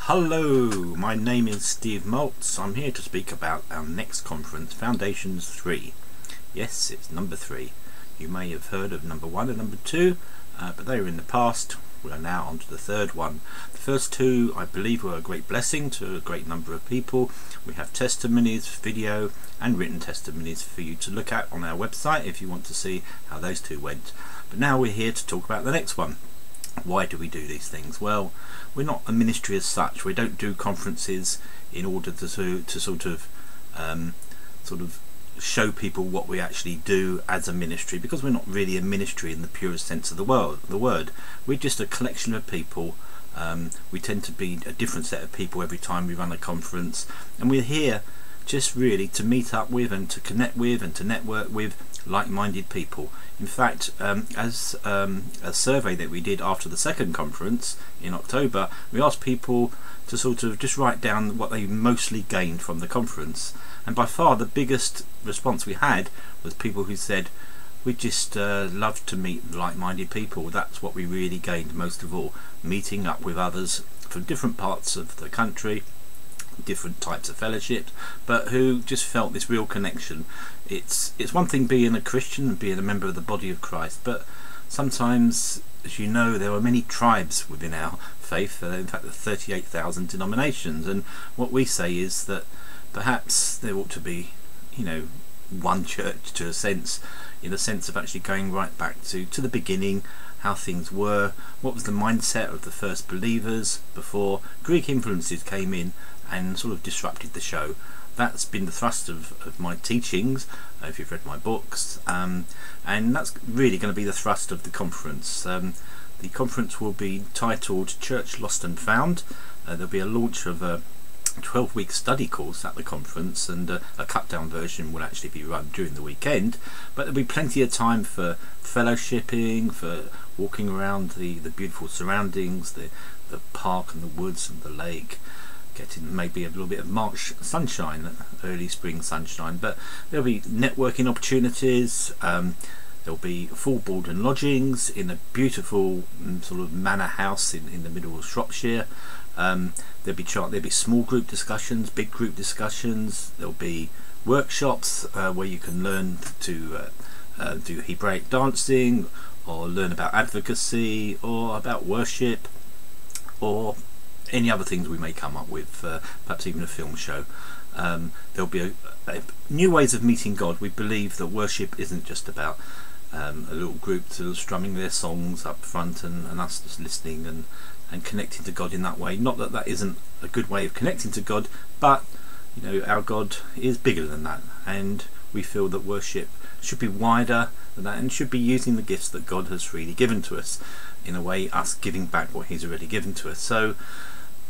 Hello, my name is Steve Maltz. I'm here to speak about our next conference, Foundations 3. Yes, it's number 3. You may have heard of number 1 and number 2, but they were in the past. We are now on to the third one. The first two, I believe, were a great blessing to a great number of people. We have testimonies, video and written testimonies for you to look at on our website if you want to see how those two went. But now we're here to talk about the next one. Why do we do these things? Well, we're not a ministry as such. We don't do conferences in order to sort of show people what we actually do as a ministry, because we're not really a ministry in the purest sense of the word. We're just a collection of people. We tend to be a different set of people every time we run a conference, and we're here just really to meet up with and to connect with and to network with like-minded people. In fact, as a survey that we did after the second conference in October, we asked people to sort of just write down what they mostly gained from the conference, and by far the biggest response we had was people who said, we just love to meet like-minded people. That's what we really gained most of all, meeting up with others from different parts of the country, different types of fellowships, but who just felt this real connection. It's one thing being a Christian and being a member of the body of Christ, but sometimes, as you know, there are many tribes within our faith. In fact, there are 38,000 denominations, and what we say is that perhaps there ought to be, one church to a sense, in the sense of actually going right back to the beginning, how things were, what was the mindset of the first believers before Greek influences came in and sort of disrupted the show. That's been the thrust of my teachings, if you've read my books, and that's really going to be the thrust of the conference. The conference will be titled Church Lost and Found. There'll be a launch of a 12-week study course at the conference, and a cut-down version will actually be run during the weekend, but there'll be plenty of time for fellowshipping, for walking around the beautiful surroundings, the park and the woods and the lake, getting maybe a little bit of March sunshine, early spring sunshine. But there'll be networking opportunities. There'll be full board and lodgings in a beautiful sort of manor house in the middle of Shropshire. There'll be small group discussions, big group discussions. There'll be workshops where you can learn to do Hebraic dancing, or learn about advocacy, or about worship, or any other things we may come up with, perhaps even a film show. There'll be new ways of meeting God. We believe that worship isn't just about a little group sort of strumming their songs up front and us just listening and connecting to God in that way. Not that that isn't a good way of connecting to God, but our God is bigger than that, and we feel that worship should be wider than that and should be using the gifts that God has freely given to us, in a way us giving back what He's already given to us. So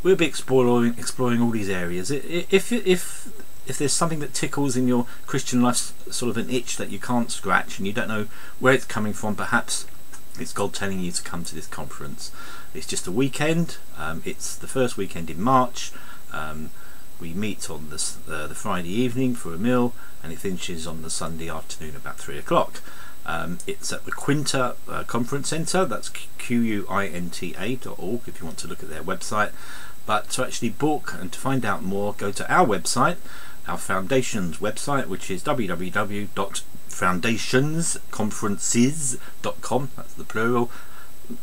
we'll be exploring all these areas. If there's something that tickles in your Christian life, sort of an itch that you can't scratch and you don't know where it's coming from, perhaps it's God telling you to come to this conference. It's just a weekend. It's the first weekend in March. We meet on the Friday evening for a meal, and it finishes on the Sunday afternoon about 3 o'clock. It's at the Quinta Conference Centre. That's quinta.org if you want to look at their website. But to actually book and to find out more, go to our website, our Foundations website, which is www.foundationsconferences.com. That's the plural,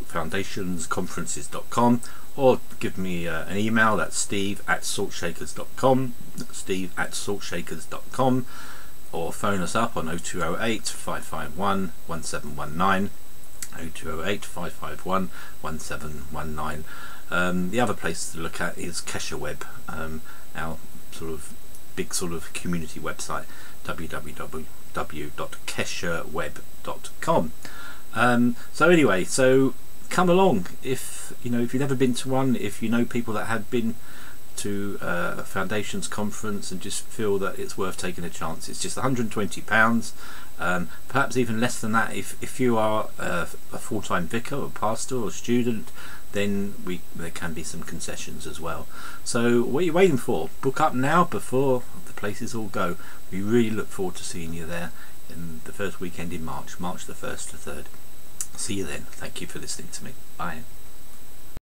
foundationsconferences.com, or give me an email. That's steve@saltshakers.com, steve@saltshakers.com, or phone us up on 0208 551 1719, 0208 551 1719. The other place to look at is Kesher Web, our big community website, www.kesherweb.com. So anyway, so come along if you've never been to one, if you know people that have been to a Foundations conference and just feel that it's worth taking a chance. It's just £120, perhaps even less than that if you are a full-time vicar or pastor or student. Then there can be some concessions as well. So what are you waiting for? Book up now before the places all go. We really look forward to seeing you there in the first weekend in March the 1st to 3rd. See you then. Thank you for listening to me. Bye.